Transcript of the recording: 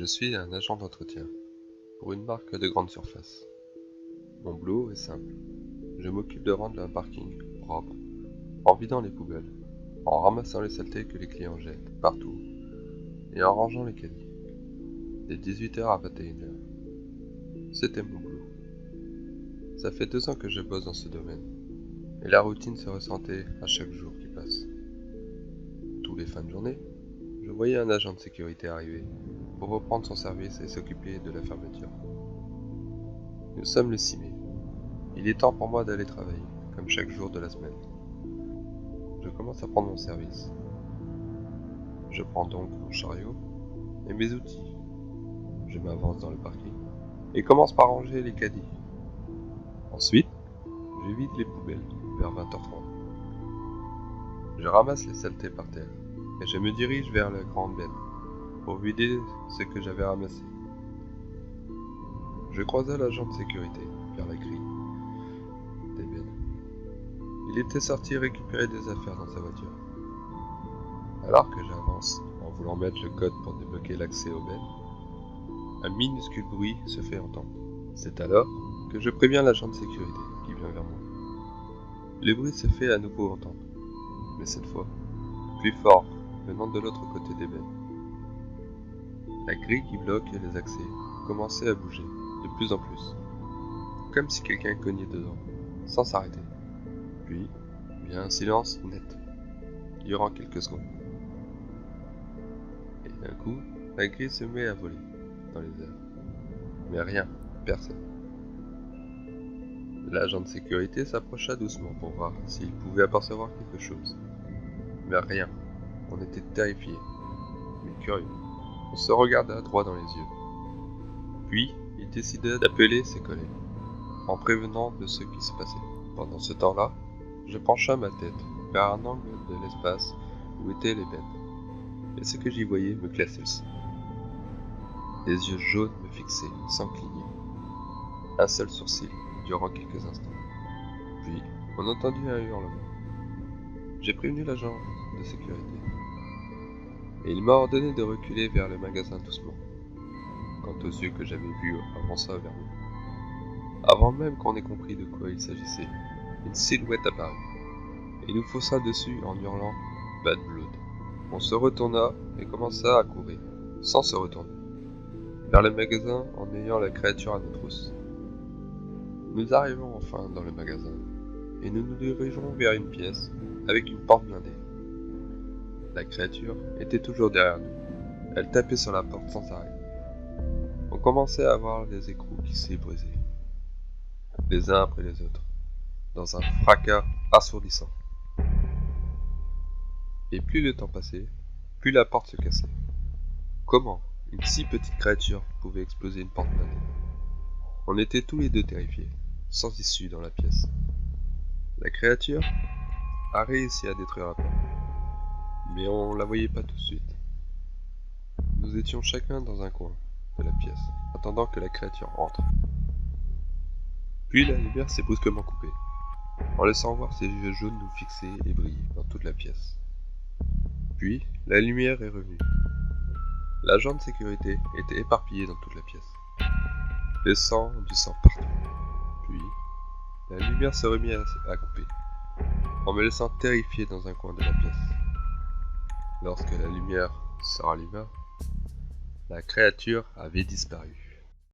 suis un agent d'entretien pour une marque de grande surface. Mon boulot est simple. Je m'occupe de rendre un parking propre en vidant les poubelles, en ramassant les saletés que les clients jettent partout et en rangeant les caddies. De 18h à 21h. C'était mon boulot. Ça fait 2 ans que je bosse dans ce domaine et la routine se ressentait à chaque jour qui passe. Tous les fins de journée, je voyais un agent de sécurité arriver pour reprendre son service et s'occuper de la fermeture. Nous sommes le 6 mai. Il est temps pour moi d'aller travailler, comme chaque jour de la semaine. Je commence à prendre mon service. Je prends donc mon chariot et mes outils. Je m'avance dans le parking et commence par ranger les caddies. Ensuite, je vide les poubelles vers 20h30. Je ramasse les saletés par terre et je me dirige vers la grande benne pour vider ce que j'avais ramassé. Je croisais l'agent de sécurité vers la grille des bennes. Il était sorti récupérer des affaires dans sa voiture. Alors que j'avance en voulant mettre le code pour débloquer l'accès aux bennes, un minuscule bruit se fait entendre. C'est alors que je préviens l'agent de sécurité qui vient vers moi. Le bruit se fait à nouveau entendre, mais cette fois, plus fort, venant de l'autre côté des bennes. La grille qui bloque les accès commençait à bouger de plus en plus, comme si quelqu'un cognait dedans, sans s'arrêter. Puis, vient un silence net, durant quelques secondes. Et d'un coup, la grille se met à voler dans les airs. Mais rien, personne. L'agent de sécurité s'approcha doucement pour voir s'il pouvait apercevoir quelque chose. Mais rien. On était terrifiés, mais curieux. On se regarda droit dans les yeux. Puis, il décida d'appeler ses collègues, en prévenant de ce qui se passait. Pendant ce temps-là, je pencha ma tête vers un angle de l'espace où étaient les bennes. Et ce que j'y voyais me glaçait le sang. Les yeux jaunes me fixaient sans cligner. Un seul sourcil durant quelques instants. Puis, on entendit un hurlement. J'ai prévenu l'agent de sécurité. Et il m'a ordonné de reculer vers le magasin doucement. Quant aux yeux que j'avais vus avança vers nous. Avant même qu'on ait compris de quoi il s'agissait, une silhouette apparut et nous fonça dessus en hurlant « Bad Blood ». On se retourna et commença à courir, sans se retourner, vers le magasin en ayant la créature à nos trousses. Nous arrivons enfin dans le magasin et nous nous dirigeons vers une pièce avec une porte blindée. La créature était toujours derrière nous. Elle tapait sur la porte sans arrêt. On commençait à voir les écrous qui s'y brisaient, les uns après les autres, dans un fracas assourdissant. Et plus le temps passait, plus la porte se cassait. Comment une si petite créature pouvait exploser une porte blindée? On était tous les deux terrifiés, sans issue dans la pièce. La créature a réussi à détruire la porte, mais on la voyait pas tout de suite. Nous étions chacun dans un coin de la pièce, attendant que la créature entre. Puis la lumière s'est brusquement coupée, en laissant voir ses yeux jaunes nous fixer et briller dans toute la pièce. Puis la lumière est revenue. L'agent de sécurité était éparpillé dans toute la pièce, laissant du sang partout. Puis la lumière se remit à couper, en me laissant terrifié dans un coin de la pièce. Lorsque la lumière se ralluma, la créature avait disparu.